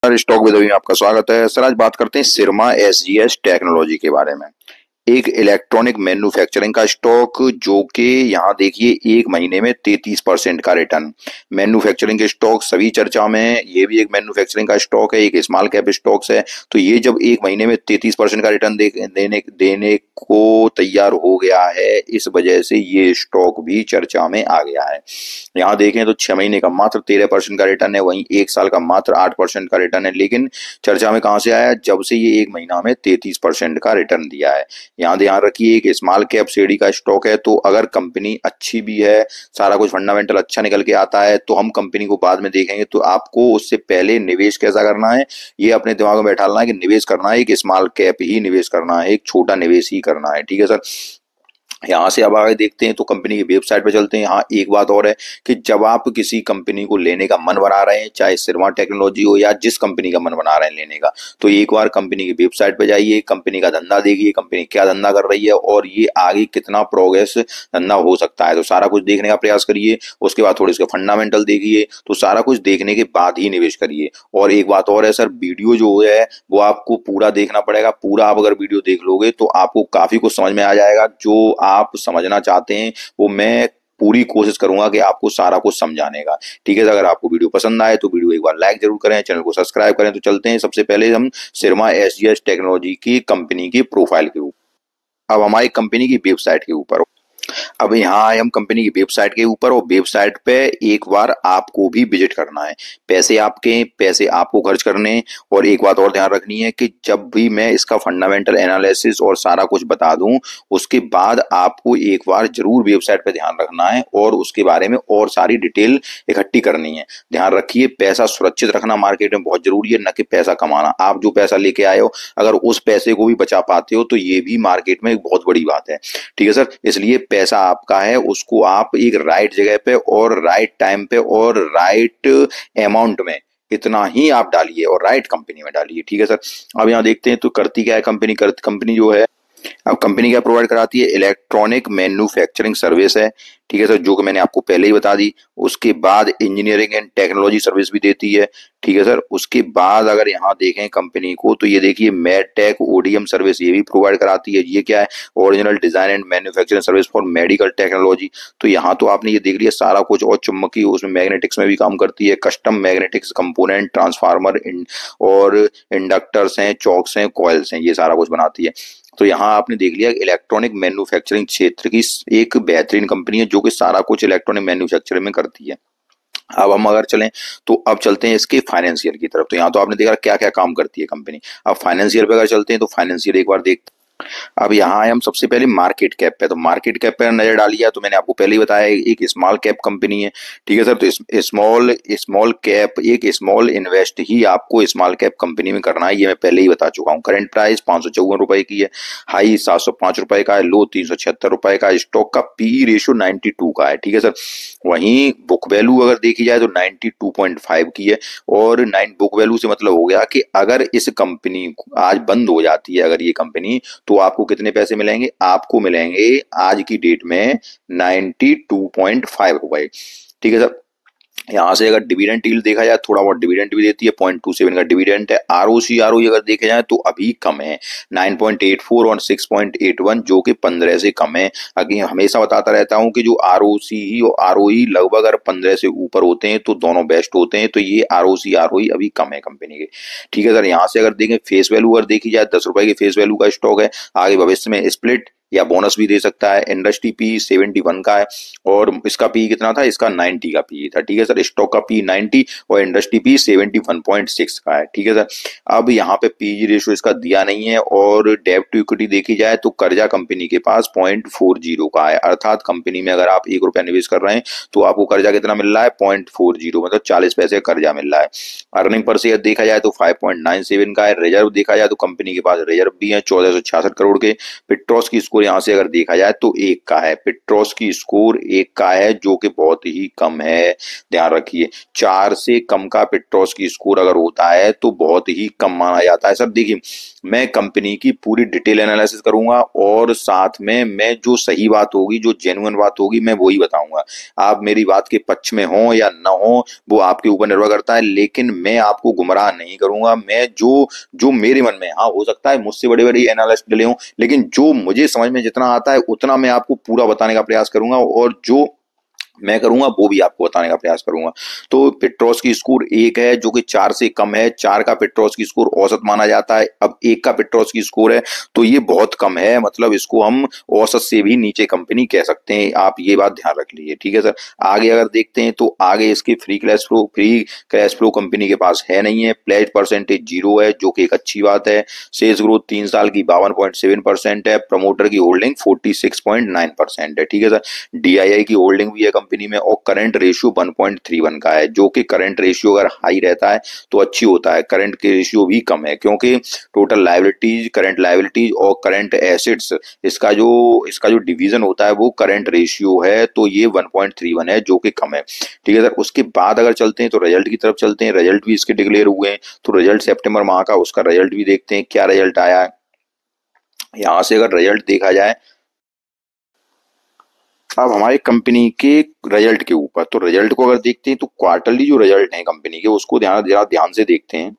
Stock with में आपका स्वागत है सर। आज बात करते हैं सिरमा एसजीएस टेक्नोलॉजी के बारे में। एक इलेक्ट्रॉनिक मैन्युफैक्चरिंग का स्टॉक जो कि यहाँ देखिए एक महीने में 33% का रिटर्न। मैन्युफैक्चरिंग के स्टॉक सभी चर्चा में है। ये भी एक मैन्युफैक्चरिंग का स्टॉक है, एक स्मॉल कैप स्टॉक्स है। तो ये जब एक महीने में 33% का रिटर्न देने को तैयार हो गया है, इस वजह से ये स्टॉक भी चर्चा में आ गया है। यहाँ देखें तो 6 महीने का मात्र 13% का रिटर्न है, वहीं एक साल का मात्र 8% का रिटर्न है। लेकिन चर्चा में कहां से आया? जब से ये एक महीना में 33% का रिटर्न दिया है। यहाँ ध्यान रखिए एक स्मॉल कैप श्रेणी का स्टॉक है, तो अगर कंपनी अच्छी भी है, सारा कुछ फंडामेंटल अच्छा निकल के आता है, तो हम कंपनी को बाद में देखेंगे। तो आपको उससे पहले निवेश कैसा करना है ये अपने दिमाग में बैठाना है कि निवेश करना है एक स्मॉल कैप ही निवेश करना है, एक छोटा निवेश ही करना है। ठीक है सर। यहाँ से अब आगे देखते हैं तो कंपनी की वेबसाइट पे चलते हैं। यहाँ एक बात और है कि जब आप किसी कंपनी को लेने का मन बना रहे हैं, चाहे सिरमा टेक्नोलॉजी हो या जिस कंपनी का मन बना रहे हैं लेने का, तो एक बार कंपनी की वेबसाइट पे जाइए, कंपनी का धंधा देखिए, कंपनी क्या धंधा कर रही है और ये आगे कितना प्रोग्रेस धंधा हो सकता है। तो सारा कुछ देखने का प्रयास करिए। उसके बाद थोड़े इसके फंडामेंटल देखिए। तो सारा कुछ देखने के बाद ही निवेश करिए। और एक बात और है सर, वीडियो जो है वो आपको पूरा देखना पड़ेगा। पूरा आप अगर वीडियो देख लोगे तो आपको काफी कुछ समझ में आ जाएगा। जो आप समझना चाहते हैं वो मैं पूरी कोशिश करूंगा कि आपको सारा कुछ समझाने का। ठीक है। अगर आपको वीडियो पसंद आए तो वीडियो एक बार लाइक जरूर करें, चैनल को सब्सक्राइब करें। तो चलते हैं सबसे पहले हम सिरमा एसजीएस टेक्नोलॉजी की कंपनी की प्रोफाइल के ऊपर। अब हमारी कंपनी की वेबसाइट के ऊपर। अब यहाँ आए हम कंपनी की वेबसाइट के ऊपर, और वेबसाइट पे एक बार आपको भी विजिट करना है। पैसे आपको खर्च करने हैं। और एक बात और ध्यान रखनी है कि जब भी मैं इसका फंडामेंटल एनालिसिस और सारा कुछ बता दूं, उसके बाद आपको एक बार जरूर वेबसाइट पे ध्यान रखना है और उसके बारे में और सारी डिटेल इकट्ठी करनी है। ध्यान रखिए पैसा सुरक्षित रखना मार्केट में बहुत जरूरी है, न कि पैसा कमाना। आप जो पैसा लेके आए हो अगर उस पैसे को भी बचा पाते हो तो ये भी मार्केट में एक बहुत बड़ी बात है। ठीक है सर। इसलिए पैसा आपका है, उसको आप एक राइट जगह पे और राइट टाइम पे और राइट अमाउंट में इतना ही आप डालिए और राइट कंपनी में डालिए। ठीक है सर। अब यहाँ देखते हैं तो करती क्या है कंपनी। कंपनी जो है, अब कंपनी क्या प्रोवाइड कराती है? इलेक्ट्रॉनिक मैन्युफैक्चरिंग सर्विस है। ठीक है सर, जो कि मैंने आपको पहले ही बता दी। उसके बाद इंजीनियरिंग एंड टेक्नोलॉजी सर्विस भी देती है। ठीक है सर। उसके बाद अगर यहाँ देखें कंपनी को तो ये देखिए मेडटेक ओडीएम सर्विस ये भी प्रोवाइड कराती है। ये क्या है? Original design and manufacturing service for medical technology. तो यहाँ तो आपने ये देख लिया सारा कुछ। और चुम्बकीय उसमें मैग्नेटिक्स में भी काम करती है। कस्टम मैग्नेटिक्स कंपोनेंट, ट्रांसफार्मर और इंडक्टर्स हैं, चॉक्स हैं, कॉइल्स हैं, ये सारा कुछ बनाती है। तो यहाँ आपने देख लिया इलेक्ट्रॉनिक मैन्युफैक्चरिंग क्षेत्र की एक बेहतरीन कंपनी है जो कि सारा कुछ इलेक्ट्रॉनिक मैन्युफैक्चरिंग में करती है। अब हम अगर चलें तो अब चलते हैं इसके फाइनेंशियल की तरफ। तो यहाँ तो आपने देखा क्या क्या काम करती है कंपनी। अब फाइनेंशियल पे अगर चलते हैं तो फाइनेंशियल एक बार देखते। अब यहाँ आए हम सबसे पहले मार्केट कैप पे। तो मार्केट कैप पे नजर डालिए तो मैंने आपको पहले ही बताया एक स्मॉल कैप कंपनी है। ठीक है सर। तो स्मॉल कैप एक स्मॉल इन्वेस्ट ही आपको स्मॉल कैप कंपनी में करना है, ये मैं पहले ही बता चुका हूँ। करंट प्राइस 554 रुपए की है, हाई 705 रुपए का है, लो 376 रुपए का। स्टॉक का पी रेशियो 92 का है। ठीक है सर। वहीं बुक वैल्यू अगर देखी जाए तो 92.5 की है। और 9 बुक वैल्यू से मतलब हो गया कि अगर इस कंपनी आज बंद हो जाती है अगर ये कंपनी, तो आपको कितने पैसे मिलेंगे? आपको मिलेंगे आज की डेट में 92.5 रुपए। ठीक है सर। यहाँ से अगर डिविडेंड यील्ड देखा जाए, थोड़ा बहुत डिविडेंड भी देती है, 0.27 का डिविडेंड है। आरओसी आरओई अगर देखे जाए तो अभी कम है, 9.84 और 6.81, जो कि 15 से कम है। अगर हमेशा बताता रहता हूं कि जो आरओसी ही और आरओई लगभग अगर 15 से ऊपर होते हैं तो दोनों बेस्ट होते हैं। तो ये आरओसी आरओई अभी कम है कंपनी के। ठीक है सर। यहाँ से अगर देखें फेस वैल्यू अगर देखी जाए 10 रुपए के फेस वैल्यू का स्टॉक है। आगे भविष्य में स्प्लिट या बोनस भी दे सकता है। इंडस्ट्री पी 71 का है और इसका पी कितना था? इसका 90 का पी था। ठीक है सर। स्टॉक का पी 90 और इंडस्ट्री पी 71.6 का है। ठीक है सर। अब यहाँ पे पीजी रेशियो इसका दिया नहीं है। और डेब्ट टू इक्विटी देखी जाए तो कर्जा कंपनी के पास 0.40 का है। अर्थात कंपनी में अगर आप 1 रुपया निवेश कर रहे हैं तो आपको कर्जा कितना मिल रहा है? 0.40, मतलब 40 पैसे कर्जा मिल रहा है। अर्निंग पर शेयर देखा जाए तो 5.97 का है। रिजर्व देखा जाए तो कंपनी के पास रिजर्व भी है 1466 करोड़ के। पिट्रोस की स्कोर यहाँ से अगर देखा जाए तो 1 का है। पेट्रोस्की स्कोर 1 का है जो कि बहुत ही कम है, ध्यान रखिए। 4 से कम का पेट्रोस्की स्कोर अगर होता है तो बहुत ही कम माना जाता है। सर देखिए, मैं कंपनी की पूरी डिटेल एनालिसिस करूंगा और साथ में मैं जो सही बात होगी, जो जेन्युइन बात होगी, मैं वही बताऊंगा। आप मेरी बात के पक्ष में हो या न हो वो आपके ऊपर निर्भर करता है, लेकिन मैं आपको गुमराह नहीं करूंगा। मैं जो जो मेरे मन में, हाँ हो सकता है मुझसे बड़े बड़े एनालिस्ट डले हों, लेकिन जो मुझे समझ में जितना आता है उतना मैं आपको पूरा बताने का प्रयास करूंगा, और जो मैं करूंगा वो भी आपको बताने का प्रयास करूंगा। तो पेट्रोस्की स्कोर 1 है जो कि 4 से कम है। 4 का पेट्रोस्की स्कोर औसत माना जाता है। अब 1 का पेट्रोस्की स्कोर है तो ये बहुत कम है, मतलब इसको हम औसत से भी नीचे कंपनी कह सकते हैं। आप ये बात ध्यान रख लीजिए, ठीक है सर। आगे अगर देखते हैं तो आगे इसके फ्री कैश फ्लो कंपनी के पास है नहीं है। प्लेज परसेंटेज 0 है जो कि एक अच्छी बात है। सेल्स ग्रोथ 3 साल की 52.7% है। प्रमोटर की होल्डिंग 46.9% है, ठीक है सर। डीआईआई की होल्डिंग भी है कंपनी में, और करंट रेशियो 1.31 का है, जो कि करंट रेशियो अगर हाई रहता है तो अच्छी होता है। करंट के रेशियो भी कम है क्योंकि टोटल लायबिलिटीज, करंट लायबिलिटीज और करंट एसेट्स, इसका जो डिवीजन होता है वो करंट रेशियो है, तो ये 1.31 है जो कि कम है, ठीक है सर। उसके बाद अगर चलते हैं तो रिजल्ट की तरफ चलते हैं। रिजल्ट भी इसके डिक्लेयर हुए हैं, तो रिजल्ट सितंबर माह का, उसका रिजल्ट भी देखते हैं क्या रिजल्ट आया है। यहाँ से अगर रिजल्ट देखा जाए, अब हमारे कंपनी के रिजल्ट के ऊपर, तो रिजल्ट को अगर देखते हैं तो क्वार्टरली जो रिजल्ट है कंपनी के उसको ध्यान से देखते हैं।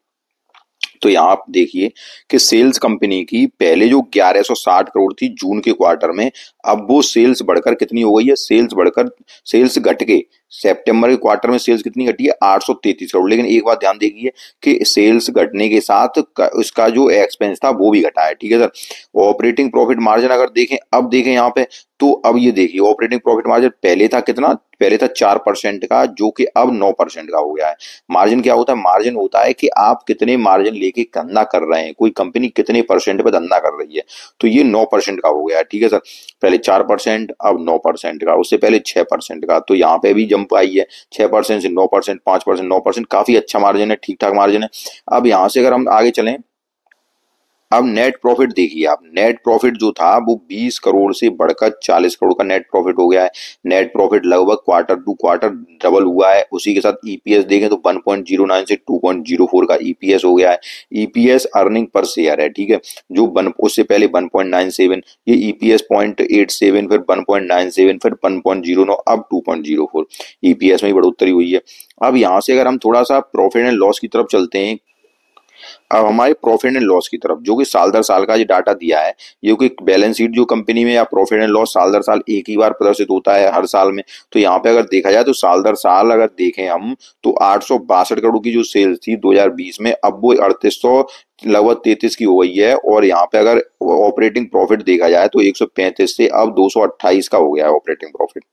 तो यहाँ आप देखिए कि सेल्स कंपनी की पहले जो 1160 करोड़ थी जून के क्वार्टर में, अब वो सेल्स बढ़कर कितनी हो गई है, सेल्स घट के सितंबर के क्वार्टर में सेल्स कितनी घटी है, 833 करोड़। लेकिन एक बात ध्यान देखिए कि सेल्स घटने के साथ उसका जो एक्सपेंस था वो भी घटा है, ठीक है सर। ऑपरेटिंग प्रॉफिट मार्जिन अगर देखें, अब देखें यहाँ पे, तो अब ये देखिए ऑपरेटिंग प्रॉफिट मार्जिन पहले था कितना, पहले था 4% का, जो कि अब 9% का हो गया है। मार्जिन क्या होता है, मार्जिन होता है कि आप कितने मार्जिन लेके धंधा कर रहे हैं, कोई कंपनी कितने परसेंट पे धंधा कर रही है। तो ये 9% का हो गया है, ठीक है सर। पहले 4%, अब 9% का, उससे पहले 6% का। तो यहाँ पे भी जंप आई है, 6% से 9%, 5%, 9%, काफी अच्छा मार्जिन है, ठीक ठाक मार्जिन है। अब यहाँ से अगर हम आगे चलें, अब नेट प्रॉफिट देखिए आप, नेट प्रॉफिट जो था वो 20 करोड़ से बढ़कर 40 करोड़ का नेट प्रॉफिट हो गया है। नेट प्रॉफिट लगभग क्वार्टर टू क्वार्टर डबल हुआ है। उसी के साथ ईपीएस देखें तो 1.09 से 2.04 का ईपीएस हो गया है। ईपीएस अर्निंग पर शेयर है, ठीक है, जो उससे पहले 1.97, ये ईपीएस 0.87, फिर 1.97, फिर 1.09, अब 2.04, ईपीएस में ही बढ़ोतरी हुई है। अब यहाँ से अगर हम थोड़ा सा प्रॉफिट एंड लॉस की तरफ चलते हैं, अब हमारे प्रॉफिट एंड लॉस की तरफ, जो कि साल दर साल का जो डाटा दिया है, ये कि बैलेंस शीट जो कंपनी में या प्रॉफिट एंड लॉस साल दर साल एक ही बार प्रदर्शित होता है हर साल में। तो यहाँ पे अगर देखा जाए तो साल दर साल अगर देखें हम, तो 862 करोड़ की जो सेल्स थी 2020 में, अब वो 3800 लगभग 33 की हो गई है। और यहाँ पे अगर ऑपरेटिंग प्रॉफिट देखा जाए तो 135 से अब 228 का हो गया है ऑपरेटिंग प्रॉफिट।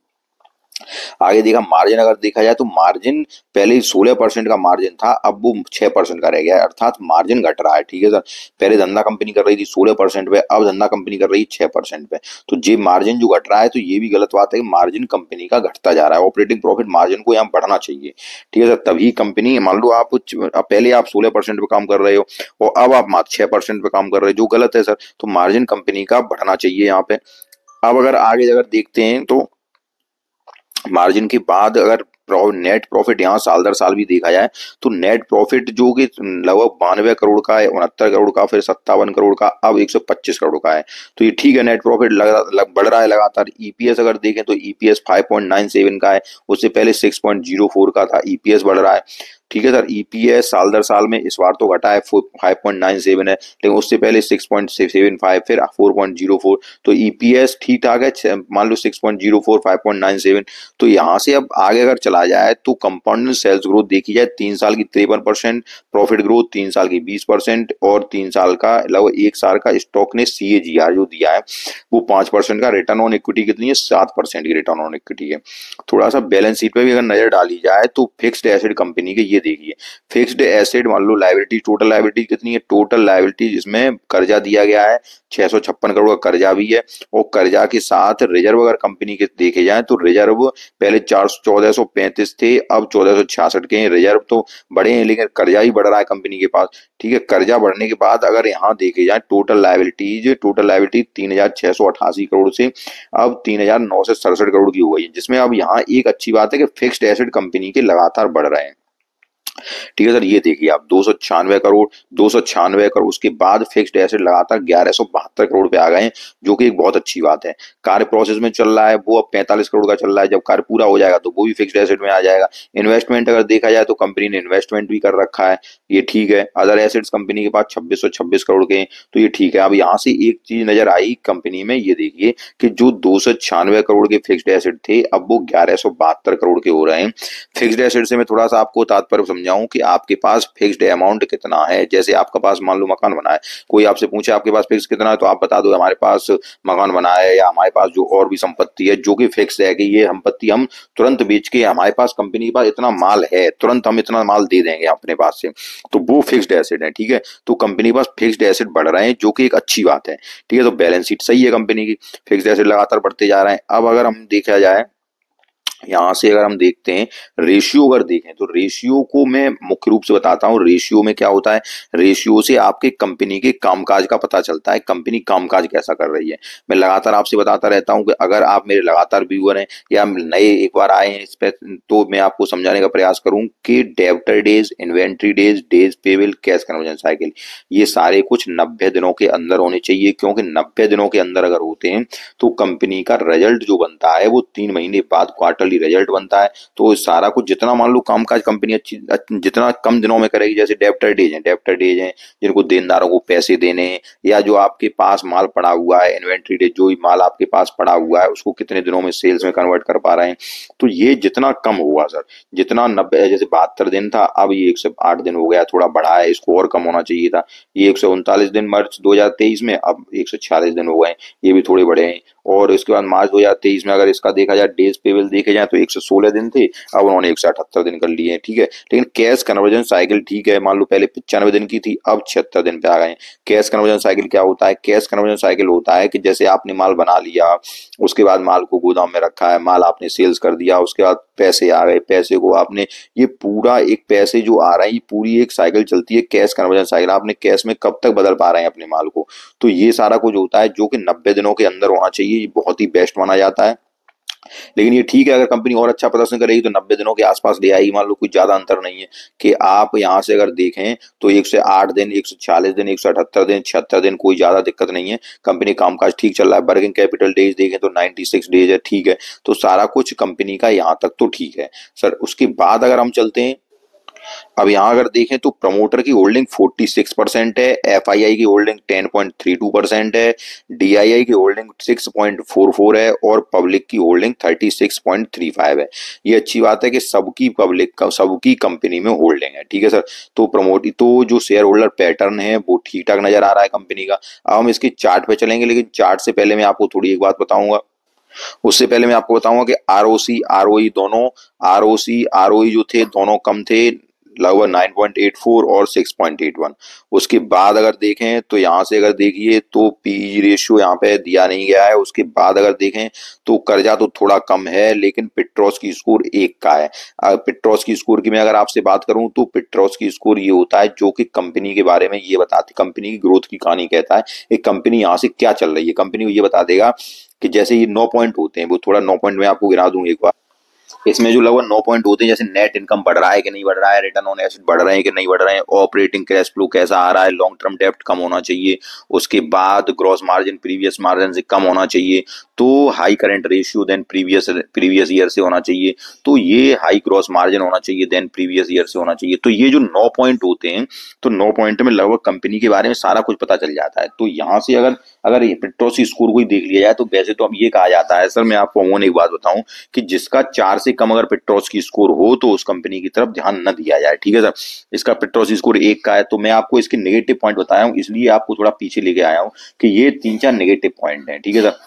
आगे देखा मार्जिन अगर देखा जाए तो मार्जिन पहले 16% का मार्जिन था, अब वो 6% का रह गया है, अर्थात मार्जिन घट रहा है, ठीक है सर। पहले धंधा कंपनी कर रही थी 16% पे, अब धंधा कंपनी कर रही है 6% पे। तो ये मार्जिन जो घट रहा है, तो ये भी गलत बात है कि मार्जिन कंपनी का घटता जा रहा है। ऑपरेटिंग प्रॉफिट मार्जिन को यहाँ बढ़ना चाहिए, ठीक है सर, तभी कंपनी, मान लो आप पहले आप 16% पे काम कर रहे हो और अब आप मात्र 6% पे काम कर रहे हो, जो गलत है सर। तो मार्जिन कंपनी का बढ़ना चाहिए यहाँ पे। अब अगर आगे अगर देखते हैं तो मार्जिन के बाद अगर नेट प्रॉफिट यहाँ साल दर साल भी देखा जाए, तो नेट प्रॉफिट जो कि लगभग 92 करोड़ का है, 69 करोड़ का, फिर 57 करोड़ का, अब 125 करोड़ का है। तो ये ठीक है, नेट प्रॉफिट बढ़ रहा है लगातार। ईपीएस अगर देखें तो ईपीएस 5.97 का है, उससे पहले 6.04 का था, ईपीएस बढ़ रहा है, ठीक है सर। ईपीएस साल दर साल में इस बार तो घटा है, 5.97 है, लेकिन उससे पहले 6.75, फिर 4.04। तो ईपीएस ठीक ठाक है, मान लो 6.04, 5.97। तो यहाँ से अब आगे अगर चला जाए तो कंपाउंड सेल्स ग्रोथ देखी जाए, 3 साल की 53%, प्रॉफिट ग्रोथ 3 साल की 20%, और 3 साल का लगभग 1 साल का स्टॉक ने सीएजीआर जो दिया है वो 5% का। रिटर्न ऑन इक्विटी कितनी है, 7% की रिटर्न ऑन इक्विटी है। थोड़ा सा बैलेंस शीट पे भी अगर नजर डाली जाए तो फिक्स्ड एसेट कंपनी के ये देखिए फिक्स्ड एसेट मान लो लायबिलिटी, टोटल लायबिलिटी कितनी है, टोटल लायबिलिटी जिसमें कर्जा दिया गया है 656 करोड़ का कर्जा भी है, और कर्जा के साथ रिजर्व अगर कंपनी के देखे जाए तो रिजर्व पहले 1435 थे, अब 1466 के हैं। रिजर्व तो बढ़े हैं लेकिन कर्जा ही बढ़ रहा है कंपनी के पास, ठीक है। कर्जा बढ़ने के बाद अगर यहाँ देखे जाए टोटल लायबिलिटी 3688 करोड़ से अब 3967 करोड़ की हो गई है, जिसमें अब यहाँ एक अच्छी बात है कि फिक्स्ड एसेट कंपनी के लगातार बढ़ रहे हैं, ठीक है सर। ये देखिए आप 296 करोड़ उसके बाद फिक्स्ड एसेट लगातार 1172 करोड़ पे आ गए हैं, जो कि एक बहुत अच्छी बात है। कार्य प्रोसेस में चल रहा है वो अब 45 करोड़ का चल रहा है, जब कार्य पूरा हो जाएगा तो वो भी फिक्स्ड एसेट में आ जाएगा। इन्वेस्टमेंट अगर देखा जाए तो कंपनी ने इन्वेस्टमेंट भी कर रखा है, ये ठीक है। अदर एसेट्स कंपनी के पास 2626 करोड़ के हैं, तो ये ठीक है। अब यहाँ से एक चीज नजर आई कंपनी में, ये देखिए कि जो 296 करोड़ के फिक्स्ड एसेट थे अब वो 1172 करोड़ के हो रहे हैं। फिक्स्ड एसेट से मैं थोड़ा सा आपको तात्पर्य समझाऊं कि आपके पास फिक्स्ड अमाउंट कितना है। जैसे आपका पास मान लो मकान बना है, कोई आपसे पूछे आपके पास फिक्स कितना है, तो आप बता दो हमारे पास मकान बना है, या हमारे पास जो और भी संपत्ति है जो कि फिक्स है कि ये संपत्ति हम तुरंत बेच के, हमारे पास कंपनी के पास इतना माल है, तुरंत हम इतना माल दे देंगे अपने पास से, तो वो फिक्स्ड एसेट है, ठीक है। तो कंपनी के पास फिक्स्ड एसेट बढ़ रहे हैं, जो कि एक अच्छी बात है, ठीक है। तो बैलेंस शीट सही है कंपनी की, फिक्स्ड एसेट लगातार बढ़ते जा रहे हैं। अब अगर हम देखा जाए यहाँ से, अगर हम देखते हैं रेशियो, अगर देखें तो रेशियो को मैं मुख्य रूप से बताता हूँ। रेशियो में क्या होता है, रेशियो से आपके कंपनी के कामकाज का पता चलता है, कंपनी कामकाज कैसा कर रही है। मैं लगातार आपसे बताता रहता हूँ कि अगर आप मेरे लगातार व्यूअर हैं या नए एक बार आए हैं इस पे, तो मैं आपको समझाने का प्रयास करूँ कि debtor days, inventory days, days payable, cash conversion cycle, ये सारे कुछ 90 दिनों के अंदर होने चाहिए, क्योंकि 90 दिनों के अंदर अगर होते हैं तो कंपनी का रिजल्ट जो बनता है वो 3 महीने बाद क्वार्टरली रिजल्ट बनता है। तो सारा कुछ जितना मान लो कामकाज कंपनी जितना कम दिनों में करेगी, जैसे डेब्टर डेज हैं जिनको देनदारों को पैसे देने हैं, या जो आपके पास माल पड़ा हुआ है, इन्वेंट्री डेज जो माल आपके पास पड़ा हुआ है उसको कितने दिनों में सेल्स में कन्वर्ट कर पा रहे हैं, तो ये जितना कम हुआ सर, जितना 90, जैसे 72 दिन था अब ये 108 दिन हो गया, थोड़ा बढ़ा है, इसको और कम होना चाहिए था। ये 139 दिन मार्च 2023 में, अब 146 दिन हो गए, ये भी थोड़े बढ़े हैं। और इसके बाद मार्च 2023 में अगर इसका देखा जाए, डेज पेबल देखे जाए तो 116 दिन थे, अब उन्होंने 178 दिन कर लिए हैं, ठीक है। लेकिन कैश कन्वर्जन साइकिल ठीक है, मान लो पहले 95 दिन की थी, अब 76 दिन पे आ गए। कैश कन्वर्जन साइकिल क्या होता है, कैश कन्वर्जन साइकिल होता है कि जैसे आपने माल बना लिया, उसके बाद माल को गोदाम में रखा है, माल आपने सेल्स कर दिया, उसके बाद पैसे आ गए, पैसे को आपने, ये पूरा एक पैसे जो आ रहा है, ये पूरी एक साइकिल चलती है कैश कन्वर्जन साइकिल। आपने कैश में कब तक बदल पा रहे हैं अपने माल को, तो ये सारा कुछ होता है जो कि 90 दिनों के अंदर होना चाहिए, ये बहुत ही बेस्ट माना जाता है। लेकिन ये ठीक है, अगर कंपनी और अच्छा प्रदर्शन करेगी तो 90 दिनों के आसपास ले आएगी, मान लो कुछ ज्यादा अंतर नहीं है। कि आप यहाँ से अगर देखें तो 108 दिन, 146 दिन, 178 दिन, 76 दिन, कोई ज्यादा दिक्कत नहीं है, कंपनी कामकाज ठीक चल रहा है। वर्किंग कैपिटल डेज देखें तो 96 डेज है, ठीक है। तो सारा कुछ कंपनी का यहाँ तक तो ठीक है सर। उसके बाद अगर हम चलते हैं, अब यहाँ अगर देखें तो प्रमोटर की होल्डिंग 46% है, एफआईआई की होल्डिंग 10.32% है, डीआईआई की होल्डिंग 6.44 है, और पब्लिक की होल्डिंग 36.35 है। ये अच्छी बात है कि सबकी पब्लिक का, सबकी कंपनी में होल्डिंग है, ठीक है सर। तो प्रमोट तो जो शेयर होल्डर पैटर्न है वो ठीक ठाक नजर आ रहा है कंपनी का। अब हम इसके चार्ट पे चलेंगे, लेकिन चार्ट से पहले मैं आपको थोड़ी एक बात बताऊंगा। उससे पहले मैं आपको बताऊंगा कि आरओसी आरओई दोनों, आरओसी आरओई जो थे दोनों कम थे, लगभग 9.84 और 6.81। उसके बाद अगर देखें तो यहाँ से अगर देखिए तो पीई रेशियो यहाँ पे दिया नहीं गया है। उसके बाद अगर देखें तो कर्जा तो थोड़ा कम है, लेकिन पिट्रोस की स्कोर 1 का है। पिट्रोस की स्कोर की मैं अगर आपसे बात करूं तो पिट्रोस की स्कोर ये होता है जो कि कंपनी के बारे में ये बताती, कंपनी की ग्रोथ की कहानी कहता है, एक कंपनी यहाँ से क्या चल रही है, कंपनी को ये बता देगा कि जैसे ये 9 पॉइंट होते हैं, वो थोड़ा 9 पॉइंट में आपको गिरा दूं एक बार। इसमें जो लगभग 9 पॉइंट होते हैं, जैसे नेट इनकम बढ़ रहा है कि नहीं बढ़ रहा है, रिटर्न ऑन एसेट बढ़ रहे हैं कि नहीं बढ़ रहे हैं, ऑपरेटिंग कैश फ्लो कैसा आ रहा है, लॉन्ग टर्म डेब्ट कम होना चाहिए, उसके बाद ग्रॉस मार्जिन प्रीवियस मार्जिन से कम होना चाहिए, तो high current ratio than previous year से होना चाहिए, तो ये हाई ग्रॉस मार्जिन होना चाहिए देन प्रीवियस ईयर से होना चाहिए। तो ये जो 9 पॉइंट होते हैं, तो 9 पॉइंट में लगभग कंपनी के बारे में सारा कुछ पता चल जाता है। तो यहाँ से अगर अगर पेट्रोस स्कोर को ही देख लिया जाए तो वैसे तो अब ये कहा जाता है सर, मैं आपको अमूमन एक बात बताऊं कि जिसका 4 से कम अगर पेट्रोस की स्कोर हो तो उस कंपनी की तरफ ध्यान न दिया जाए, ठीक है सर। इसका पेट्रोस स्कोर 1 का है, तो मैं आपको इसके नेगेटिव पॉइंट बताया हूँ, इसलिए आपको थोड़ा पीछे लेके आया हूँ कि ये 3-4 नेगेटिव पॉइंट है, ठीक है सर।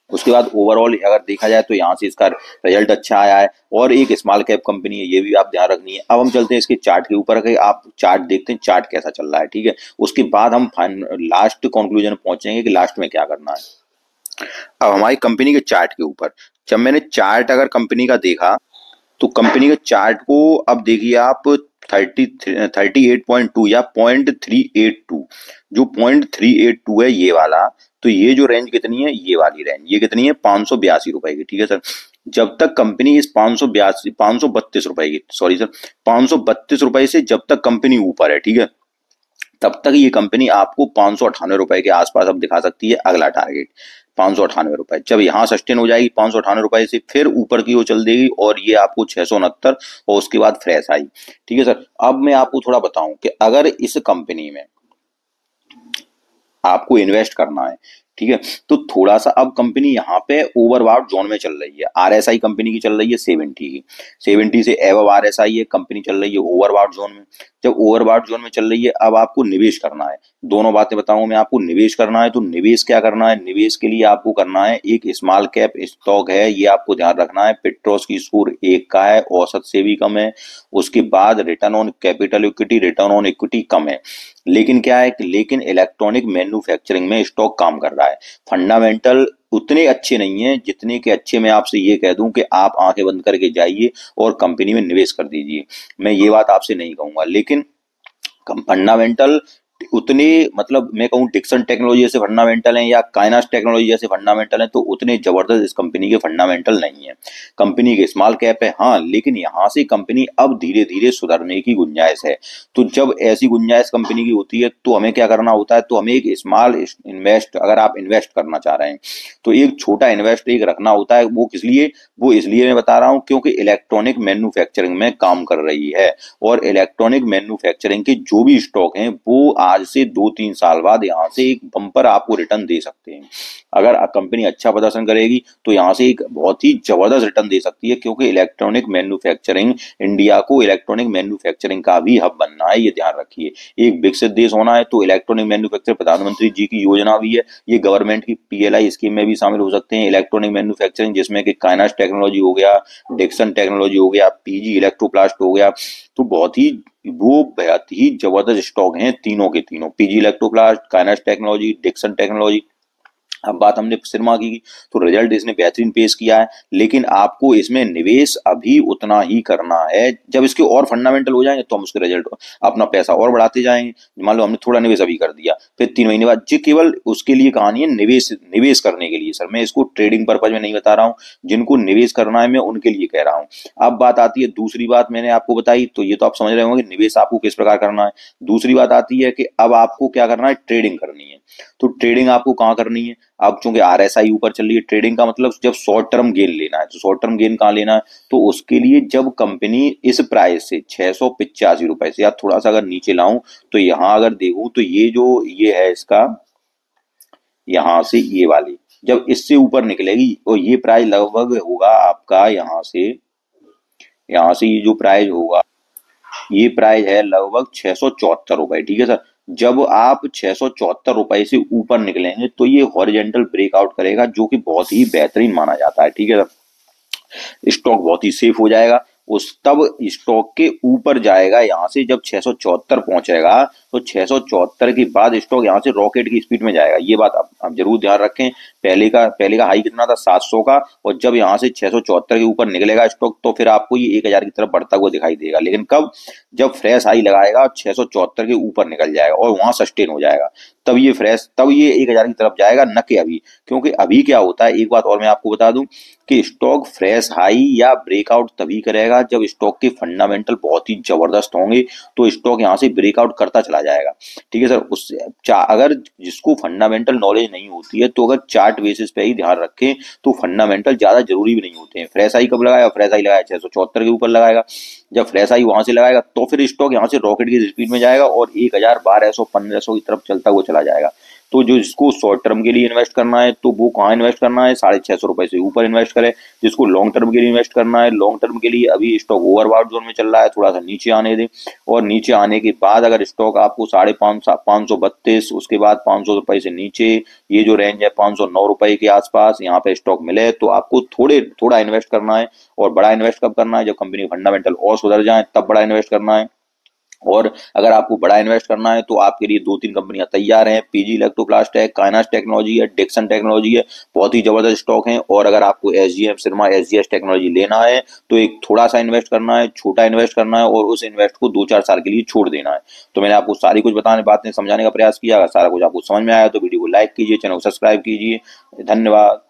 उसके बाद ओवरऑल अगर देखा जाए तो यहाँ से इसका रिजल्ट अच्छा आया है और एक स्मॉल कैप कंपनी है, ये भी आप ध्यान रखनी है। अब हम चलते हैं इसके चार्ट के ऊपर कि आप चार्ट देखते हैं चार्ट कैसा चल रहा है, ठीक है। उसके बाद हम लास्ट कंक्लूजन पहुंचेंगे कि लास्ट में क्या करना है। अब हमारी कंपनी के चार्ट के ऊपर जब मैंने चार्ट अगर कंपनी का देखा तो कंपनी के चार्ट को अब देखिए आप 38.2 या 0.382, जो 0.382 है ये वाला, तो ये जो रेंज कितनी है, ये वाली रेंज ये कितनी है, 582 रुपए की, ठीक है सर। जब तक कंपनी इस 532 रुपए की, सॉरी सर, 532 रुपए से जब तक कंपनी ऊपर है, ठीक है, तब तक ये कंपनी आपको 598 रुपए के आसपास अब दिखा सकती है अगला टारगेट। 598 रुपए जब यहाँ सस्टेन हो जाएगी 598 रुपए से फिर ऊपर की वो चल देगी और ये आपको 669 और उसके बाद फ्रेश आई, ठीक है सर। अब मैं आपको थोड़ा बताऊं कि अगर इस कंपनी में आपको इन्वेस्ट करना है, ठीक है, तो थोड़ा सा अब कंपनी यहाँ पे ओवरबॉट जोन में चल रही है। आरएसआई कंपनी की चल रही है 70 की, 70 से एवव आरएसआई है, कंपनी चल रही है ओवरबॉट जोन में। जब ओवरबॉट जोन में चल रही है अब आपको निवेश करना है। दोनों बातें बताऊं मैं आपको, निवेश करना है तो निवेश क्या करना है, निवेश के लिए आपको करना है एक स्मॉल कैप स्टॉक है, ये आपको ध्यान रखना है। पेट्रोस की स्कोर 1 का है, औसत से भी कम है। उसके बाद return on capital equity, return on equity कम है। लेकिन क्या है, लेकिन इलेक्ट्रॉनिक मैन्युफैक्चरिंग में स्टॉक काम कर रहा है। फंडामेंटल उतने अच्छे नहीं है जितने के अच्छे मैं आपसे ये कह दूं कि आप आंखें बंद करके जाइए और कंपनी में निवेश कर दीजिए, मैं ये बात आपसे नहीं कहूंगा। लेकिन फंडामेंटल उतने, मतलब मैं कहूँ डिक्सन टेक्नोलॉजी जैसे फंडामेंटल हैं या काइनास टेक्नोलॉजी जैसे फंडामेंटल हैं, तो उतने जबरदस्त इस कंपनी के फंडामेंटल नहीं है। कंपनी के स्मॉल कैप है हाँ, लेकिन यहाँ से कंपनी अब धीरे धीरे सुधरने की गुंजाइश है। तो जब ऐसी गुंजाइश कंपनी की होती है तो हमें क्या करना होता है, तो हमें एक स्मॉल इन्वेस्ट, अगर आप इन्वेस्ट करना चाह रहे हैं तो एक छोटा इन्वेस्ट एक रखना होता है। वो किस लिए, वो इसलिए मैं बता रहा हूँ क्योंकि इलेक्ट्रॉनिक मैन्युफैक्चरिंग में काम कर रही है और इलेक्ट्रॉनिक मैन्युफैक्चरिंग के जो भी स्टॉक हैं वो आज से 2-3 साल बाद यहाँ से एक बम्पर आपको रिटर्न दे सकते हैं। अगर कंपनी अच्छा प्रदर्शन करेगी तो यहाँ से एक बहुत ही जबरदस्त रिटर्न दे सकती है, क्योंकि इलेक्ट्रॉनिक मैन्युफैक्चरिंग, इंडिया को इलेक्ट्रॉनिक मैन्युफैक्चरिंग का भी हब बनना है, ये ध्यान रखिए। एक विकसित देश होना है तो इलेक्ट्रॉनिक मैन्युफैक्चरिंग प्रधानमंत्री जी की योजना भी है, ये गवर्नमेंट की पीएलआई स्कीम में भी शामिल हो सकते हैं इलेक्ट्रॉनिक मैन्युफैक्चरिंग, जिसमें कि काइनास टेक्नोलॉजी हो गया, डिक्सन टेक्नोलॉजी हो गया, पीजी इलेक्ट्रोप्लास्ट हो गया। तो बहुत ही जबरदस्त स्टॉक हैं तीनों के तीनों, PG Electroplast, Kaynes Technology, Dixon Technology. अब बात हमने सिरमा की तो रिजल्ट इसने बेहतरीन पेश किया है, लेकिन आपको इसमें निवेश अभी उतना ही करना है। जब इसके और फंडामेंटल हो जाएंगे तो हम उसके रिजल्ट, अपना पैसा और बढ़ाते जाएंगे। मान लो हमने थोड़ा निवेश अभी कर दिया, फिर 3 महीने बाद, जो केवल उसके लिए कहानी है निवेश, निवेश करने के लिए सर, मैं इसको ट्रेडिंग पर्पज में नहीं बता रहा हूँ, जिनको निवेश करना है मैं उनके लिए कह रहा हूँ। अब बात आती है दूसरी बात मैंने आपको बताई, तो ये तो आप समझ रहे होंगे निवेश आपको किस प्रकार करना है। दूसरी बात आती है कि अब आपको क्या करना है, ट्रेडिंग करनी है। तो ट्रेडिंग आपको कहाँ करनी है, अब चूंकि आरएसआई ऊपर चल रही है, ट्रेडिंग का मतलब जब शॉर्ट टर्म गेन लेना है, तो शॉर्ट टर्म गेन कहाँ लेना है, तो उसके लिए जब कंपनी इस प्राइस से 685 रुपए से, या थोड़ा सा अगर नीचे लाऊं तो यहां अगर देखूं तो ये जो ये है इसका, यहां से ये वाली जब इससे ऊपर निकलेगी और ये प्राइस लगभग होगा आपका यहाँ से ये जो प्राइस होगा, ये प्राइस है लगभग 674 रुपए, ठीक है सर। जब आप 674 रुपए से ऊपर निकलेंगे तो ये हॉरिजेंटल ब्रेकआउट करेगा, जो कि बहुत ही बेहतरीन माना जाता है, ठीक है सर। स्टॉक बहुत ही सेफ हो जाएगा, उस तब स्टॉक के ऊपर जाएगा। यहाँ से जब 674 पहुंचेगा तो 674 के बाद स्टॉक यहाँ से रॉकेट की स्पीड में जाएगा, ये बात आप जरूर ध्यान रखें। पहले का हाई कितना था, 700 का, और जब यहाँ से 674 के ऊपर निकलेगा स्टॉक तो फिर आपको ये 1000 की तरफ बढ़ता हुआ दिखाई देगा। लेकिन कब, जब फ्रेश हाई लगाएगा 674 के ऊपर निकल जाएगा और वहां सस्टेन हो जाएगा, तब ये 1000 की तरफ जाएगा, न कि अभी। क्योंकि अभी क्या होता है, एक बात और मैं आपको बता दूं कि स्टॉक फ्रेश हाई या ब्रेकआउट तभी करेगा जब स्टॉक के फंडामेंटल बहुत ही जबरदस्त होंगे, तो स्टॉक यहाँ से ब्रेकआउट करता चला जाएगा, ठीक है सर। उससे अगर जिसको फंडामेंटल नॉलेज नहीं होती है तो अगर चार्ट बेसिस पे ही ध्यान रखें तो फंडामेंटल ज्यादा जरूरी भी नहीं होते हैं। फ्रेश हाई कब लगाया, फ्रेश हाई लगाया 674 के ऊपर लगाएगा, जब फ्रेश हाई वहां से लगाएगा तो फिर स्टॉक यहाँ से रॉकेट की स्पीड में जाएगा और 1000, 1200, 1500 की तरफ चलता हुआ चला जाएगा। तो जो जिसको शॉर्ट टर्म के लिए इन्वेस्ट करना है तो वो कहाँ इन्वेस्ट करना है, 650 से ऊपर इन्वेस्ट करे। जिसको लॉन्ग टर्म के लिए इन्वेस्ट करना है, लॉन्ग टर्म के लिए अभी स्टॉक ओवरबॉट जोन में चल रहा है, थोड़ा सा नीचे आने दें, और नीचे आने के बाद अगर स्टॉक आपको 532, उसके बाद 500 रुपए से नीचे, ये जो रेंज है 509 रुपए के आसपास, यहाँ पे स्टॉक मिले तो आपको थोड़ा इन्वेस्ट करना है। और बड़ा इन्वेस्ट कब करना है, जब कंपनी फंडामेंटल और सुधर जाए तब बड़ा इन्वेस्ट करना है। और अगर आपको बड़ा इन्वेस्ट करना है तो आपके लिए 2-3 कंपनियां तैयार हैं, पीजी इलेक्ट्रोप्लास्ट है, काइनास टेक्नोलॉजी है, डिक्सन टेक्नोलॉजी है, बहुत ही जबरदस्त स्टॉक हैं। और अगर आपको एसजीएम सिरमा एसजीएस टेक्नोलॉजी लेना है तो एक थोड़ा सा इन्वेस्ट करना है, छोटा इन्वेस्ट करना है, और उस इन्वेस्ट को 2-4 साल के लिए छोड़ देना है। तो मैंने आपको सारी कुछ बताने बातें समझाने का प्रयास किया। अगर सारा कुछ आपको समझ में आया तो वीडियो को लाइक कीजिए, चैनल को सब्सक्राइब कीजिए। धन्यवाद।